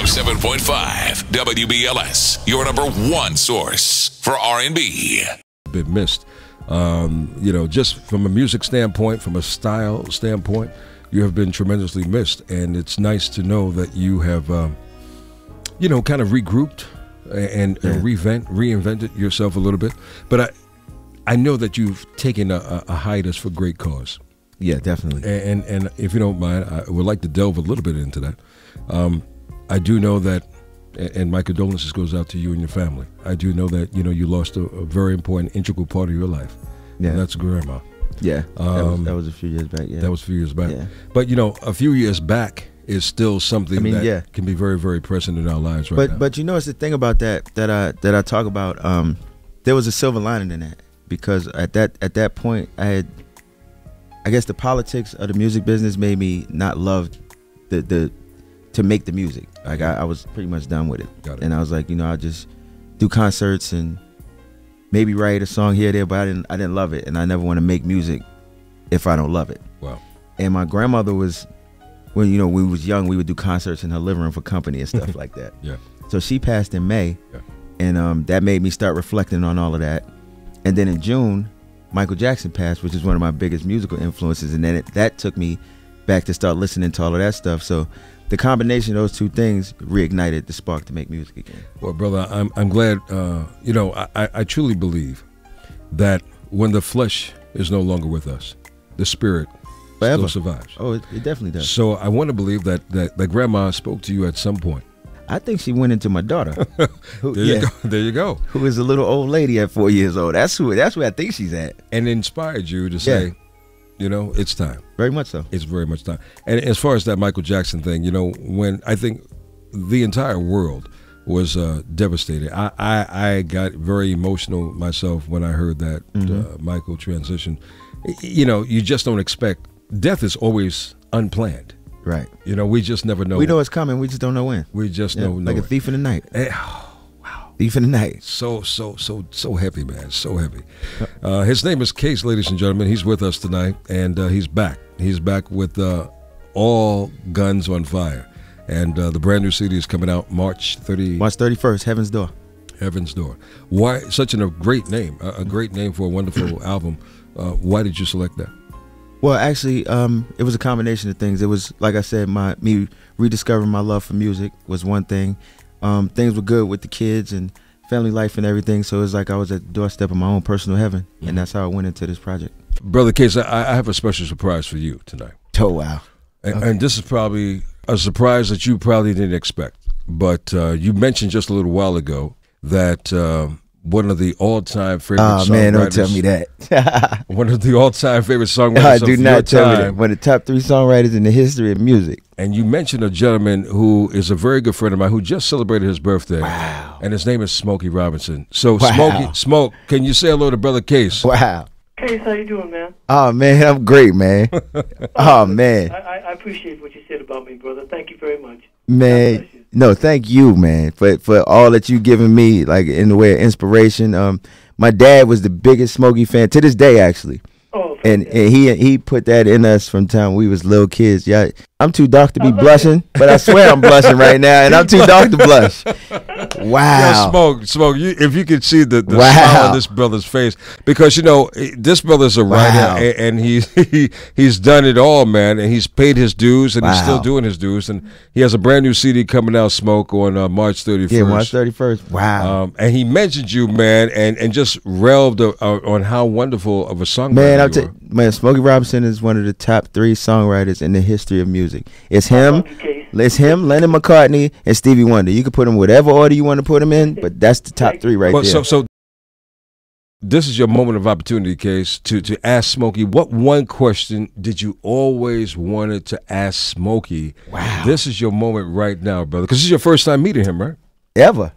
107.5 WBLS, your number one source for R&B. Been missed. Just from a music standpoint, from a style standpoint, you have been tremendously missed. And it's nice to know that you have, kind of regrouped and reinvented yourself a little bit. But I know that you've taken a hiatus for great cause. Yeah, definitely. And if you don't mind, I would like to delve a little bit into that. I do know that, and my condolences goes out to you and your family. I do know that, you lost a very important, integral part of your life. Yeah. And that's grandma. Yeah, that was a few years back, yeah. That was a few years back. Yeah. But, a few years back is still something that can be very, very present in our lives right now. But it's the thing about that I talk about, there was a silver lining in that. Because at that point, I guess the politics of the music business made me not love to make the music. Like I was pretty much done with it. Got it. And I was like, I'll just do concerts and maybe write a song here or there, but I didn't love it, and I never want to make music if I don't love it. Wow. And my grandmother was, when we was young, we would do concerts in her living room for company and stuff like that. Yeah. So she passed in May, and that made me start reflecting on all of that. And then in June, Michael Jackson passed, which is one of my biggest musical influences, and then that took me back to start listening to all of that stuff. So the combination of those two things reignited the spark to make music again. Well, brother, I'm glad. I truly believe that when the flesh is no longer with us, the spirit still survives. Oh, it definitely does. So I want to believe that grandma spoke to you at some point. I think she went into my daughter. There you go. Who is a little old lady at 4 years old. That's where I think she's at. And inspired you to say, it's time. Very much so. It's very much time. And as far as that Michael Jackson thing, when I think the entire world was devastated, I got very emotional myself when I heard that Michael transition. You just don't expect. Death is always unplanned. Right. We just never know. We know it's coming. We just don't know when. We just know. Like a thief in the night. Wow. Thief in the night. So heavy, man. So heavy. His name is Case, ladies and gentlemen. He's with us tonight, and he's back. He's back with All Guns on Fire. And the brand new CD is coming out March 31st, Heaven's Door. Heaven's Door. Why such a great name? A great name for a wonderful album. Why did you select that? Well, actually, it was a combination of things. It was, like I said, me rediscovering my love for music was one thing. Things were good with the kids and family life and everything, so it was like I was at the doorstep of my own personal heaven, and that's how I went into this project. Brother Case, I have a special surprise for you tonight. Oh, wow. And this is probably a surprise that you probably didn't expect. But you mentioned just a little while ago that one of the all-time favorite songwriters. Oh, man, don't tell me that. One of the all-time favorite songwriters do of your not tell time. me that. One of the top 3 songwriters in the history of music. And you mentioned a gentleman who is a very good friend of mine who just celebrated his birthday. Wow. And his name is Smokey Robinson. So, wow. Smoke, can you say hello to Brother Case? Wow. Case, how you doing, man? Oh, man, I'm great, man. Oh, man. I appreciate what you said about me, brother. Thank you very much. Man, no, thank you, man, for all that you given me, like in the way of inspiration. My dad was the biggest Smokey fan to this day, actually. Oh, and he put that in us from time we was little kids. Yeah, I'm too dark to be blushing, but I swear I'm blushing right now, and I'm too dark to blush. Wow. Yo, Smoke, if you could see the smile on this brother's face, because this brother's a writer, and he's done it all, man, and he's paid his dues, and he's still doing his dues, and he has a brand new CD coming out, Smoke, on March 31st. Yeah, March 31st. Wow. And he mentioned you, man, and just railed on how wonderful of a songwriter you are. Man, Smokey Robinson is one of the top 3 songwriters in the history of music. It's him, Lennon McCartney, and Stevie Wonder. You can put them whatever order you want to put them in, but that's the top 3 right there. So this is your moment of opportunity, Case, to ask Smokey, what one question did you always wanted to ask Smokey? Wow. This is your moment right now, brother, because this is your first time meeting him, right? Ever.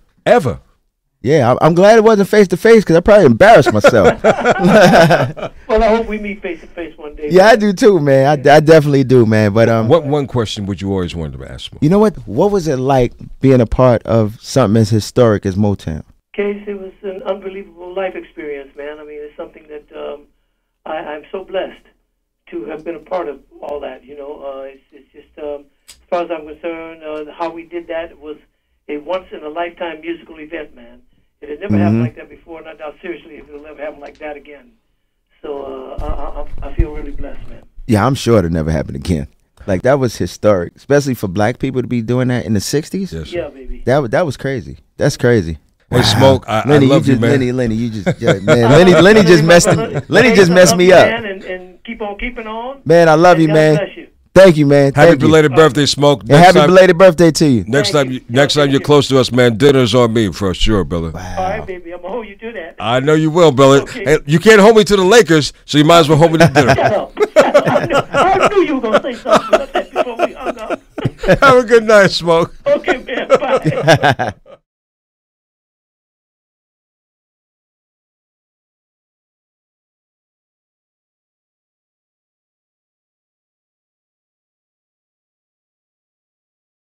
Yeah, I'm glad it wasn't face-to-face because I probably embarrassed myself. Well, I hope we meet face-to-face one day. Yeah, I do too, man. I definitely do, man. But what one question would you always want to ask Smokey? You know what? What was it like being a part of something as historic as Motown? Case, it was an unbelievable life experience, man. I mean, it's something that I'm so blessed to have been a part of all that. It's just far as I'm concerned, how we did that was a once-in-a-lifetime musical event, man. It had never happened like that before, and I doubt seriously if it'll ever happen like that again. So I feel really blessed, man. Yeah, I'm sure it'll never happen again. Like, that was historic, especially for black people to be doing that in the 60s. Yes, Yeah, baby. That was crazy. That's crazy. Hey, Smoke, I Lenny, love you, man. Lenny, you just, yeah, man. Lenny just messed me up. And keep on keeping on. Man, I love you, God man. bless you. Thank you, man. Happy Thank you. belated birthday, Smoke. And happy belated birthday to you. Next Thank time, you. next time you're close to us, man, dinner's on me for sure, Billy. All right, baby. I'm going to hold you to that. I know you will, Billy. Okay. Hey, you can't hold me to the Lakers, so you might as well hold me to dinner. Shut up. I knew you were going to say something about that before we hung up. Have a good night, Smoke. Okay, man. Bye.